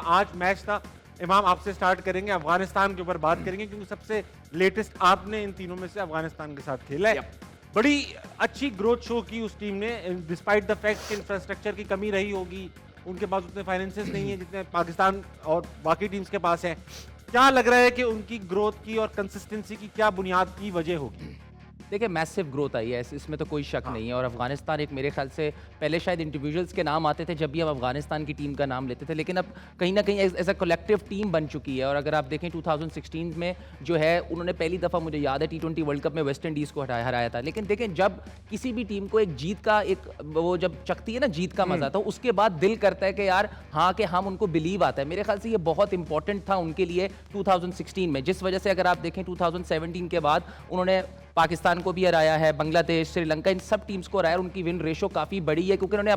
आज मैच था। इमाम, आपसे स्टार्ट करेंगे, अफगानिस्तान के ऊपर बात करेंगे क्योंकि सबसे लेटेस्ट आपने इन तीनों में से अफगानिस्तान के साथ खेला है। बड़ी अच्छी ग्रोथ शो की उस टीम ने, डिस्पाइट द फैक्ट कि इंफ्रास्ट्रक्चर की कमी रही होगी, उनके पास उतने फाइनेंसेस नहीं है जितने पाकिस्तान और बाकी टीम्स के पास हैं। क्या लग रहा है कि उनकी ग्रोथ की और कंसिस्टेंसी की क्या बुनियाद की वजह होगी? देखिए मैसिव ग्रोथ आई है, इसमें तो कोई शक नहीं है। और अफगानिस्तान एक, मेरे ख्याल से पहले शायद इंडिविजुअल्स के नाम आते थे जब भी हम अफगानिस्तान की टीम का नाम लेते थे, लेकिन अब कहीं ना कहीं एज अ कलेक्टिव टीम बन चुकी है। और अगर आप देखें 2016 में जो है, उन्होंने पहली दफ़ा, मुझे याद है, T20 वर्ल्ड कप में वेस्ट इंडीज़ को हराया था। लेकिन देखें, जब किसी भी टीम को एक जीत का, एक वो जब चखती है ना जीत का मजा, तो उसके बाद दिल करता है कि यार हाँ, कि हम उनको बिलीव आता है। मेरे ख्याल से ये बहुत इंपॉर्टेंट था उनके लिए 2016 में, जिस वजह से अगर आप देखें 2017 के बाद उन्होंने पाकिस्तान को भी हराया है, बांग्लादेश, श्रीलंका, इन सब टीम्स को हराया। उनकी विन रेशो काफी बड़ी है क्योंकि उन्होंने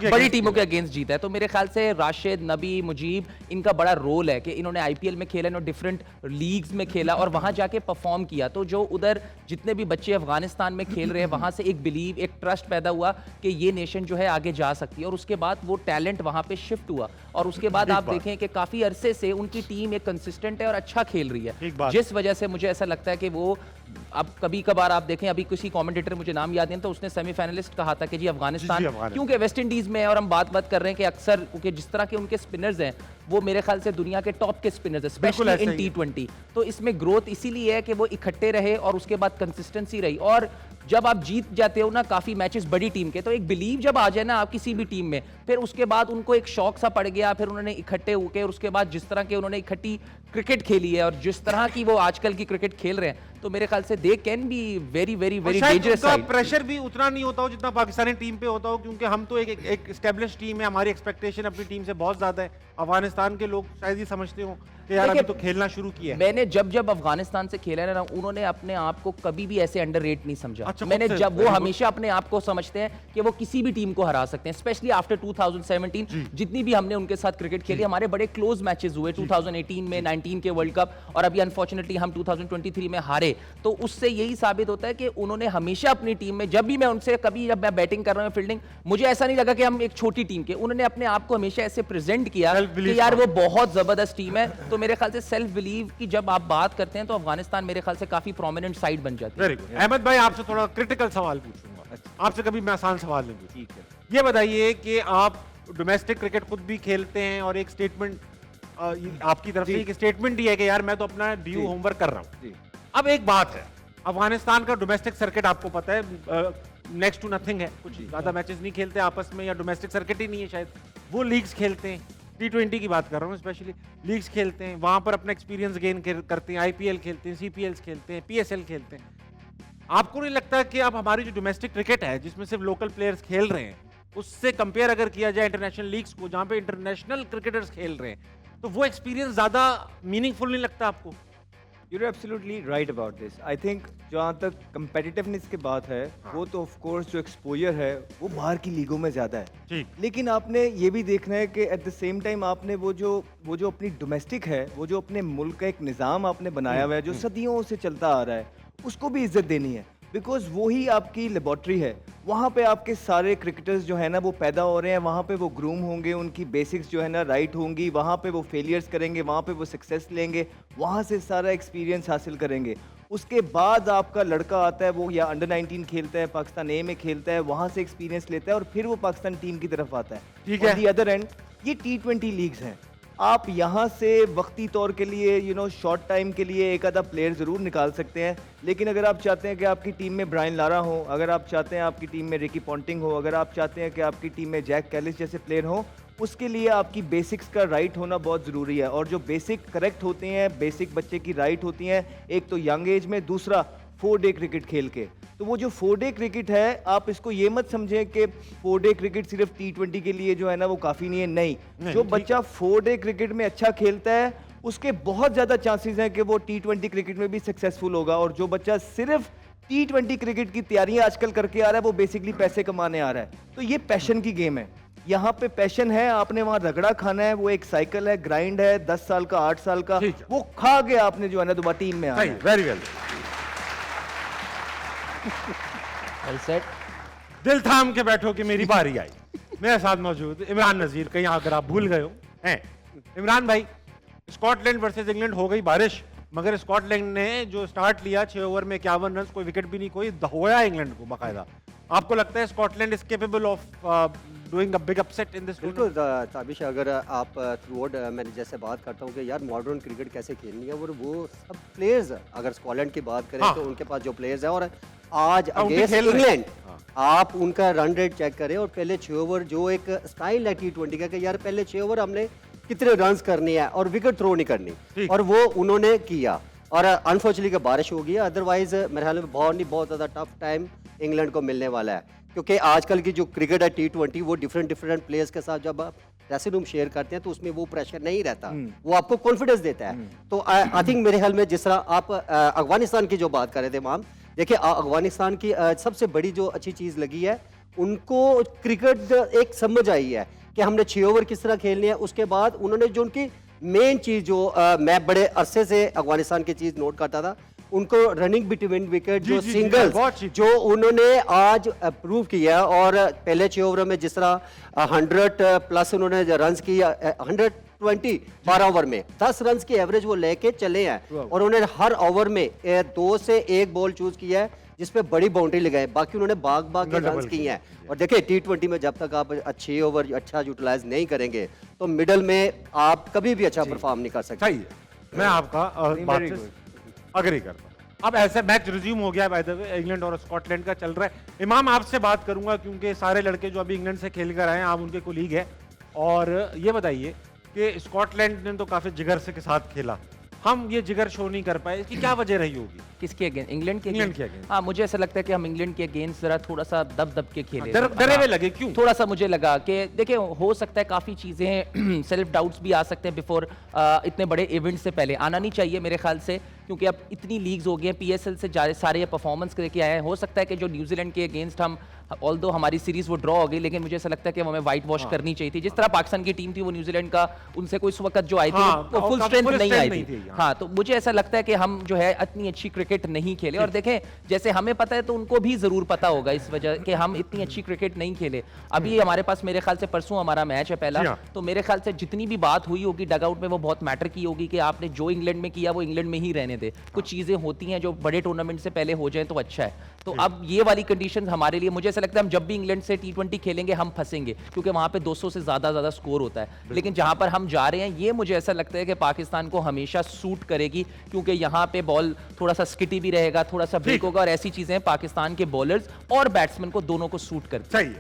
बड़ी टीमों के अगेंस्ट जीता है। तो मेरे ख्याल से राशिद, नबी, मुजीब, इनका बड़ा रोल है कि इन्होंने आईपीएल में खेला, इन्होंने डिफरेंट लीग्स में खेला और वहां जाके परफॉर्म किया। तो जो उधर जितने भी बच्चे अफगानिस्तान में खेल रहे हैं, वहां से एक बिलीव, एक ट्रस्ट पैदा हुआ कि ये नेशन जो है आगे जा सकती है। और उसके बाद वो टैलेंट वहां पे शिफ्ट हुआ और उसके बाद आप देखें कि काफी अरसे से उनकी टीम एक कंसिस्टेंट है और अच्छा खेल रही है, जिस वजह से मुझे ऐसा लगता है कि वो, अब कभी कभार आप देखें, अभी किसी कमेंटेटर, मुझे नाम याद नहीं, तो उसने सेमीफाइनलिस्ट कहा था कि जी अफगानिस्तान क्योंकि वेस्ट इंडीज में है। और हम बात कर रहे हैं कि अक्सर क्योंकि जिस तरह के उनके स्पिनर्स हैं, वो मेरे ख्याल से दुनिया के टॉप के स्पिनर्स हैं, स्पेशली इन T20। तो इसमें ग्रोथ इसीलिए है कि वो इकट्ठे रहे और उसके बाद कंसिस्टेंसी रही। और जब आप जीत जाते हो ना काफी मैचेस बड़ी टीम के, तो एक बिलीव जब आ जाए ना आप किसी भी टीम में, फिर उसके बाद उनको एक शौक सा पड़ गया, फिर उन्होंने इकट्ठे होकर, और उसके बाद जिस तरह के उन्होंने इकट्ठी क्रिकेट खेली है और जिस तरह की वो आजकल की क्रिकेट खेल रहे हैं, तो मेरे ख्याल से they can be very very very dangerous side. Pressure भी उतना नहीं होता हो जितना पाकिस्तानी टीम पे होता हो, क्योंकि हम तो एक एस्टेब्लिश टीम है, हमारी एक्सपेक्टेशन अपनी टीम से बहुत ज्यादा है। अफगानिस्तान के लोग शायद ये समझते हो कि यार अभी तो खेलना शुरू किया है। मैंने जब अफगानिस्तान से खेला है ना, उन्होंने अपने आप को कभी भी ऐसे अंडररेट नहीं समझा। मैंने जब वो हमेशा अपने आप को समझते हैं कि वो किसी भी टीम को हरा सकते हैं, स्पेशली आफ्टर 2017। जितनी भी हमने उनके साथ क्रिकेट खेली, हमारे बड़े क्लोज मैचेस हुए 2018 में, 19 के वर्ल्ड कप, और अभी अनफॉर्चुनेटली हम 2023 में हारे। तो उससे यही साबित होता है कि उन्होंने हमेशा अपनी टीम में, जब भी मैं उनसे, कभी जब मैं बैटिंग कर रहा हूं, फील्डिंग, मुझे ऐसा नहीं लगा कि हम एक छोटी टीम के, उन्होंने अपने आप को हमेशा ऐसे प्रेजेंट किया कि यार वो बहुत जबरदस्त टीम है। तो मेरे ख्याल से सेल्फ बिलीव की जब आप बात करते हैं, तो अफगानिस्तान मेरे ख्याल से काफी प्रोमिनेंट साइड बन जाती है। Very good. अहमद भाई, आपसे थोड़ा क्रिटिकल सवाल पूछूंगा। आपसे कभी मैं आसान सवाल नहीं पूछूंगा। ठीक है, ये बताइए कि आप डोमेस्टिक क्रिकेट खुद भी खेलते हैं और एक स्टेटमेंट आपकी तरफ से एक स्टेटमेंट ही है कि यार मैं तो अपना ड्यू होमवर्क कर रहा हूं। अब एक बात है, अफगानिस्तान का डोमेस्टिक सर्किट आपको पता है नेक्स्ट टू नथिंग है, कुछ ज्यादा मैचेस नहीं खेलते आपस में, या डोमेस्टिक सर्किट ही नहीं है शायद। वो लीग्स खेलते हैं, T20 की बात कर रहा हूँ स्पेशली, लीग्स खेलते हैं, वहां पर अपना एक्सपीरियंस गेन करते हैं, IPL खेलते हैं, CPL खेलते हैं, PSL खेलते हैं। आपको नहीं लगता कि अब हमारी जो डोमेस्टिक क्रिकेट है, जिसमें सिर्फ लोकल प्लेयर्स खेल रहे हैं, उससे कंपेयर अगर किया जाए इंटरनेशनल लीग्स को, जहां पे इंटरनेशनल क्रिकेटर्स खेल रहे हैं, तो वो एक्सपीरियंस ज्यादा मीनिंगफुल नहीं लगता आपको? You're absolutely right about this. I think जहाँ तक competitiveness की बात है, वो तो of course जो exposure है वो बाहर की लीगों में ज़्यादा है। लेकिन आपने ये भी देखना है कि at the same time आपने वो जो अपनी डोमेस्टिक है, वो जो अपने मुल्क का एक निज़ाम आपने बनाया हुआ है, जो सदियों से चलता आ रहा है, उसको भी इज्जत देनी है। बिकॉज वही आपकी लेबॉर्ट्री है, वहाँ पे आपके सारे क्रिकेटर्स जो है ना वो पैदा हो रहे हैं, वहाँ पे वो ग्रूम होंगे, उनकी बेसिक्स जो है ना राइट होंगी, वहाँ पे वो फेलियर्स करेंगे, वहाँ पे वो सक्सेस लेंगे, वहाँ से सारा एक्सपीरियंस हासिल करेंगे। उसके बाद आपका लड़का आता है, वो या अंडर 19 खेलता है, पाकिस्तान ए में खेलता है, वहाँ से एक्सपीरियंस लेता है और फिर वो पाकिस्तान टीम की तरफ आता है। ऑन दी अदर एंड ये T20 लीग्स हैं, आप यहाँ से वक्ती तौर के लिए शॉर्ट टाइम के लिए एक आधा प्लेयर ज़रूर निकाल सकते हैं, लेकिन अगर आप चाहते हैं कि आपकी टीम में ब्रायन लारा हो, अगर आप चाहते हैं आपकी टीम में रिकी पॉन्टिंग हो, अगर आप चाहते हैं कि आपकी टीम में जैक कैलिस जैसे प्लेयर हो, उसके लिए आपकी बेसिक्स का राइट होना बहुत ज़रूरी है। और जो बेसिक करेक्ट होते हैं, बेसिक बच्चे की राइट होती हैं, एक तो यंग एज में, दूसरा 4 डे क्रिकेट खेल के। तो वो जो 4 डे क्रिकेट है, आप इसको ये मत समझें कि 4 डे क्रिकेट सिर्फ T20 के लिए जो है ना वो काफ़ी नहीं है। नहीं, जो बच्चा 4 डे क्रिकेट में अच्छा खेलता है, उसके बहुत ज़्यादा चांसेस हैं कि वो T20 क्रिकेट में भी सक्सेसफुल होगा। और जो बच्चा सिर्फ T20 क्रिकेट की तैयारियां आजकल करके आ रहा है, वो बेसिकली पैसे कमाने आ रहा है। तो ये पैशन की गेम है, यहाँ पे पैशन है, आपने वहाँ रगड़ा खाना है, वो एक साइकिल है, ग्राइंड है, 10 साल का, 8 साल का, वो खा के आपने जो है ना दोबारा टीम में आना है। Very well said. दिल थाम के बैठो कि मेरी बारी आई। मेरे साथ मौजूद इमरान नजीर, कहीं अगर आप भूल गए हो हैं, इमरान भाई, स्कॉटलैंड वर्सेस इंग्लैंड हो गई बारिश, मगर स्कॉटलैंड ने जो स्टार्ट लिया 6 ओवर में 51 रन, कोई विकेट भी नहीं, कोई धोया इंग्लैंड को बाकायदा। आपको लगता है Scotland is capable of doing a big upset in this? बिल्कुल ताबिश, अगर आप थ्रू मैंने जैसे बात करता हूँ कि यार मॉडर्न क्रिकेट कैसे खेलनी है, और वो सब प्लेयर्स अगर स्कॉटलैंड की बात करें हाँ। तो उनके पास जो प्लेयर्स हैं, और आज उनके अगेंस्ट खेल रहे हैं। इंग्लैंड आप उनका रन रेट चेक करें, और पहले 6 ओवर जो एक स्टाइल है T20 का कि यार पहले 6 ओवर हमने कितने रन्स करने हैं और विकेट थ्रो नहीं करनी, ठीक। और वो उन्होंने किया। और अनफॉर्चुनेटली बारिश हो गई, अदरवाइज मेरे ख्याल में बहुत ज़्यादा टफ टाइम इंग्लैंड को मिलने वाला है, क्योंकि आजकल की जो क्रिकेट है T20 वो डिफरेंट प्लेयर्स के साथ जब आप ड्रेसिंग रूम शेयर करते हैं तो उसमें वो प्रेशर नहीं रहता, वो आपको कॉन्फिडेंस देता है। तो आई थिंक मेरे ख्याल में जिस तरह आप अफगानिस्तान की जो बात कर रहे थे माम, देखिए अफगानिस्तान की सबसे बड़ी जो अच्छी चीज़ लगी है, उनको क्रिकेट एक समझ आई है कि हमने 6 ओवर किस तरह खेलने हैं। उसके बाद उन्होंने जो उनकी मेन चीज़ जो मैं बड़े अरसे से अफगानिस्तान की चीज़ नोट करता था, उनको रनिंग बिटवीन विकेट जो जी, सिंगल्स बहुत चीज़। जो उन्होंने आज प्रूव किया, और पहले 6 ओवर में जिस तरह 100 प्लस उन्होंने रन्स किया, 120 12 ओवर में 10 रन्स की एवरेज वो लेके चले हैं, और उन्होंने हर ओवर में 2 से 1 बॉल चूज किया है जिसपे बड़ी बाउंड्री लगाई, बाकी उन्होंने भाग के रन्स किए हैं। और देखिए T20 में जब तक आप 6 ओवर अच्छा यूटिलाइज नहीं करेंगे तो मिडल में आप कभी भी अच्छा परफॉर्म नहीं कर सकते। सही है, मैं आपका बात Very से good. अग्री करता हूं। अब ऐसे मैच रिज्यूम हो गया, बाय द वे इंग्लैंड और स्कॉटलैंड का चल रहा है। इमाम, आपसे बात करूंगा क्योंकि सारे लड़के जो अभी इंग्लैंड से खेल कर आए हैं, आप उनके कोलीग हैं, और ये बताइए कि स्कॉटलैंड ने तो काफी जिगर से के साथ खेला, हम ये जिगर शो नहीं कर पाए, इसकी क्या वजह रही होगी? किसके अगेंस्ट? इंग्लैंड के इंग्लैंड against? के against। हाँ, मुझे ऐसा लगता है कि हम इंग्लैंड के अगेंस्ट जरा थोड़ा सा दब के खेले। डरे हुए लगे, क्यों? थोड़ा सा मुझे लगा कि देखिए हो सकता है काफ़ी चीज़ें सेल्फ डाउट्स भी आ सकते हैं बिफोर इतने बड़े इवेंट से पहले। आना नहीं चाहिए मेरे ख्याल से, क्योंकि अब इतनी लीग्स हो गई हैं, PSL से सारे ये परफॉर्मेंस करके आए हैं। हो सकता है कि जो न्यूजीलैंड के अगेंस्ट हम ऑल्दो हमारी सीरीज वो ड्रॉ हो गई, लेकिन मुझे ऐसा लगता है कि हमें वाइट वॉश करनी चाहिए थी। जिस तरह पाकिस्तान की टीम थी वो न्यूजीलैंड का उनसे कोई उस वक्त जो आई थी हाँ, वो फुल full स्ट्रेंथ नहीं strength आई नहीं थी। थी, हाँ, तो मुझे ऐसा लगता है कि हम जो है इतनी अच्छी क्रिकेट नहीं खेले, और देखें जैसे हमें पता है तो उनको भी जरूर पता होगा इस वजह कि हम इतनी अच्छी क्रिकेट नहीं खेले। अभी हमारे पास मेरे ख्याल से परसों हमारा मैच है पहला, जी हाँ। तो मेरे ख्याल से जितनी भी बात हुई होगी डगआउट में वो बहुत मैटर की होगी कि आपने जो इंग्लैंड में किया वो इंग्लैंड में ही रहने दे। कुछ चीजें होती हैं जो बड़े टूर्नामेंट से पहले हो जाए तो अच्छा है। तो अब ये वाली कंडीशन हमारे लिए, मुझे ऐसा लगता है हम जब भी इंग्लैंड से T20 खेलेंगे हम फंसेंगे, क्योंकि वहां पे 200 से ज्यादा स्कोर होता है। लेकिन जहां पर हम जा रहे हैं ये मुझे ऐसा लगता है कि पाकिस्तान को हमेशा सूट करेगी, क्योंकि यहाँ पे बॉल थोड़ा सा स्किटी भी रहेगा, थोड़ा सा ब्रेक होगा, और ऐसी चीजें पाकिस्तान के बॉलर्स और बैट्समैन को दोनों को सूट करती हैं। सही है।